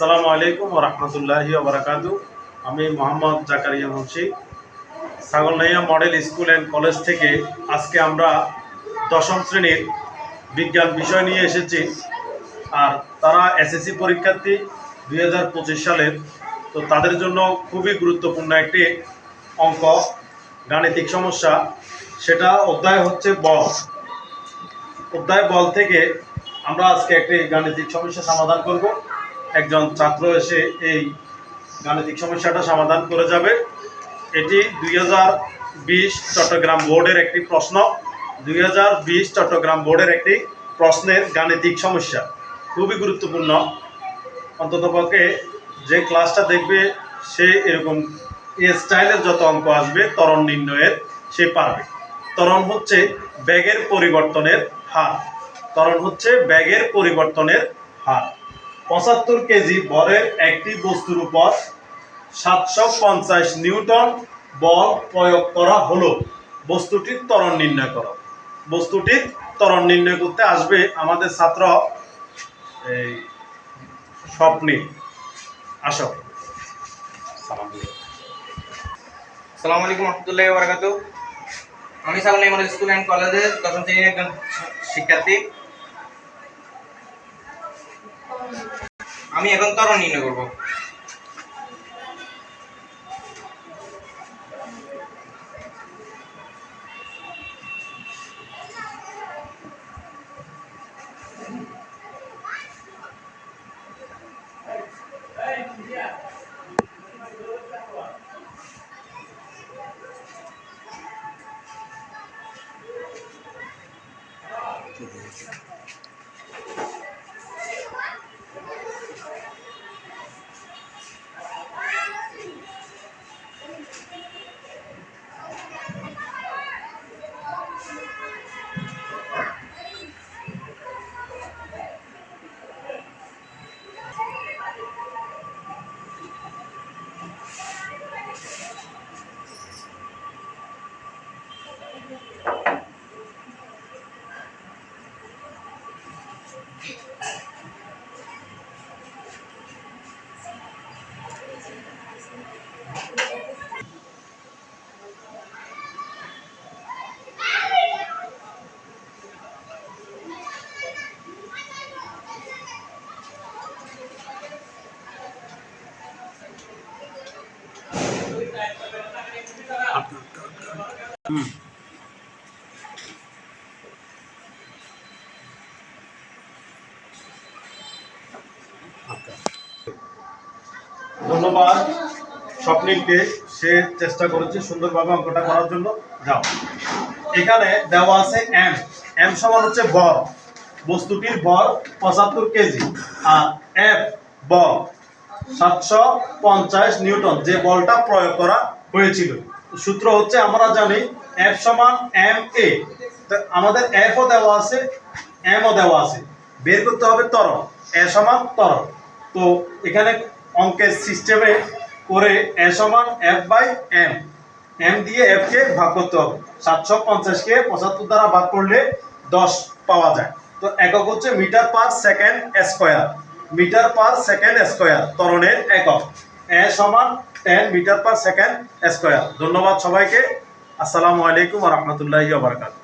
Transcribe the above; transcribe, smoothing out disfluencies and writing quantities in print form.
আসসালামু আলাইকুম ওয়া রাহমাতুল্লাহি ওয়া বারাকাতুহু। আমি Mohammad Zakaria Munshi, Chhagalnaiya model school and college থেকে আজকে আমরা দশম শ্রেণীর বিজ্ঞান বিষয় নিয়ে এসেছি। আর তারা এসএসসি পরীক্ষার্থী 2025 সালের, তো তাদের জন্য খুবই গুরুত্বপূর্ণ একটি অঙ্ক, গাণিতিক সমস্যা। সেটা অধ্যায় হচ্ছে বল। অধ্যায় বল থেকে আমরা আজকে একটি গাণিতিক সমস্যা সমাধান করব। একজন ছাত্র এসে এই গাণিতিক সমস্যাটা সমাধান করে যাবে। এটি 2020 চট্টগ্রাম বোর্ডের একটি প্রশ্ন। 2020 চট্টগ্রাম বোর্ডের একটি প্রশ্নের গাণিতিক সমস্যা, খুবই গুরুত্বপূর্ণ। অন্ততপক্ষে যে ক্লাসটা দেখবে সে এরকম স্টাইলের যত অঙ্ক আসবে ত্বরণ নির্ণয়ের সে পারবে। ত্বরণ হচ্ছে বেগের পরিবর্তনের হার। ত্বরণ হচ্ছে বেগের পরিবর্তনের হার। 75 কেজি ভরের একটি বস্তুর উপর 750 নিউটন বল প্রয়োগ করা হলো। বস্তুটির ত্বরণ নির্ণয় করো। বস্তুটির ত্বরণ নির্ণয় করতে আসবে আমাদের ছাত্র এই স্বপ্নী। আসো। আসসালামু আলাইকুম রহমতুল্লাহি ওয়া বারাকাতুহু। আমি ছাগলনাইয়া মডেল স্কুল অ্যান্ড কলেজের দশম শ্রেণীর একজন শিক্ষার্থী। আমি এখন ত্বরণ নির্ণয় করব। ধন্যবাদ স্বপ্নীলকে, সে চেষ্টা করেছে সুন্দরভাবে অঙ্কটা করার জন্য। যাও, এখানে দেওয়া আছে এম। এম সমান হচ্ছে ভর। বস্তুটির ভর 75 কেজি আর এফ বল 750 নিউটন, যে বলটা প্রয়োগ করা হয়েছিল। সূত্র হচ্ছে আমরা জানি এফ সমান এম এ। আমাদের এফ ও দেওয়া আছে, এম ও দেওয়া আছে। বের করতে হবে ত্বরণ, এ সমান ত্বরণ। তো এখানে অঙ্কের সিস্টেমে করে এ সমান এফ বাই এম, এম দিয়ে এফ কে ভাগ করতে হবে। 750 কে 75 দ্বারা ভাগ করলে 10 পাওয়া যায়। তো একক হচ্ছে metre per second square. Metre per second square ত্বরণের একক। এ সমান 10 মিটার পার সেকেন্ড স্কয়ার। ধন্যবাদ সবাইকে। আসসালামু আলাইকুম ওয়া রাহমাতুল্লাহি ওয়া বারাকাতুহু।